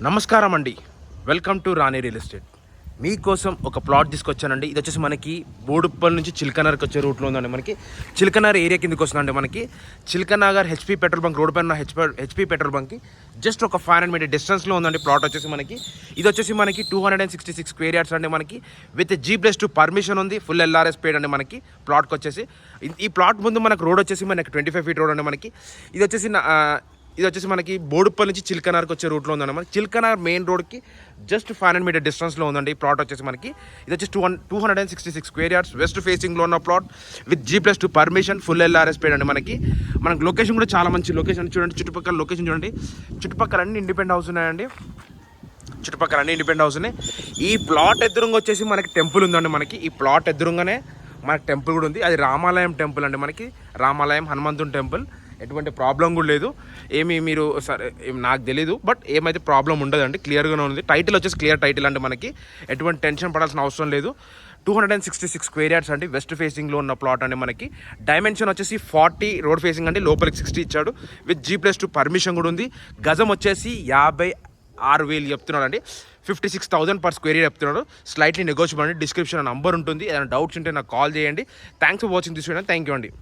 నమస్కారం అండి. Welcome to Rani real estate. మీకోసం ఒక ప్లాట్ తీసుకొచ్చానండి. ఇది వచ్చేసి మనకి బోడుప్పల్ నుంచి చిల్కనగర్కి వచ్చే రూట్లో ఉందండి. మనకి చిల్కనగర్ ఏరియా కిందకి వస్తుందండి. మనకి Chilkanagar HP petrol bunk road పైన హెచ్పి పెట్రోల్ బంక్కి జస్ట్ ఒక 500 మీటర్ డిస్టెన్స్లో ఉందండి ప్లాట్ వచ్చేసి మనకి. ఇది వచ్చేసి మనకి 266 స్క్వేర్ యార్డ్స్ అండి. మనకి విత్ G+2 పర్మిషన్ ఉంది. ఫుల్ LRS పేడ్ అండి మనకి ప్లాట్కి వచ్చేసి. ఈ ప్లాట్ ముందు మనకు రోడ్ వచ్చేసి మనకి 25 ఫీట్ రోడ్ అండి మనకి. ఇది వచ్చేసి మనకి బోడుప్పల్ నుంచి చిల్కనగర్కి వచ్చే రూట్లో ఉందండి. మనకి చిల్కనగర్ మెయిన్ రోడ్కి జస్ట్ 500 మీటర్ డిస్టెన్స్లో ఉందండి ఈ ప్లాట్ వచ్చేసి మనకి. ఇది వచ్చేసి 266 స్క్వేర్ యార్డ్స్ వెస్ట్ ఫేసింగ్లో ఉన్న plot with G+2 permission full LRS పేడ్ అండి మనకి. మనకి లొకేషన్ కూడా చాలా మంచి లొకేషన్ చూడండి. చుట్టుపక్కల లొకేషన్ చూడండి. చుట్టుపక్కల అన్ని ఇండిపెండెంట్ హౌస్ ఉన్నాయండి. ఈ ప్లాట్ ఎదురుగా వచ్చేసి మనకి టెంపుల్ ఉందండి. మనకి ఈ ప్లాట్ ఎదురుగానే మనకి టెంపుల్ కూడా ఉంది. అది రామాలయం టెంపుల్ అండి. మనకి రామాలయం హనుమంతుని టెంపుల్. ఎటువంటి ప్రాబ్లం కూడా లేదు. మీరు సరే నాకు తెలీదు, బట్ ఏమైతే ప్రాబ్లం ఉండదండి. క్లియర్గానే ఉంది. టైటిల్ వచ్చేసి క్లియర్ టైటిల్ అండి. మనకి ఎటువంటి టెన్షన్ పడాల్సిన అవసరం లేదు. 266 స్క్వేర్ యార్డ్స్ అండి. వెస్ట్ ఫేసింగ్లో ఉన్న ప్లాట్ అండి. మనకి డైమెన్షన్ వచ్చేసి 40 రోడ్ ఫేసింగ్ అండి. లోపలికి 60 ఇచ్చాడు. విత్ G+2 పర్మిషన్ కూడా ఉంది. గజం వచ్చేసి 56,000 చెప్తున్నాడు అండి. 56,000 పర్ స్క్వేర్ యార్డ్ చెప్తున్నాడు. స్లైట్లీ నెగోషియబుల్ అండి. డిస్క్రిప్షన్ నంబర్ ఉంటుంది. ఏదైనా డౌట్స్ ఉంటే నాకు కాల్ చేయండి. Thanks for watching this video. Thank you అండి.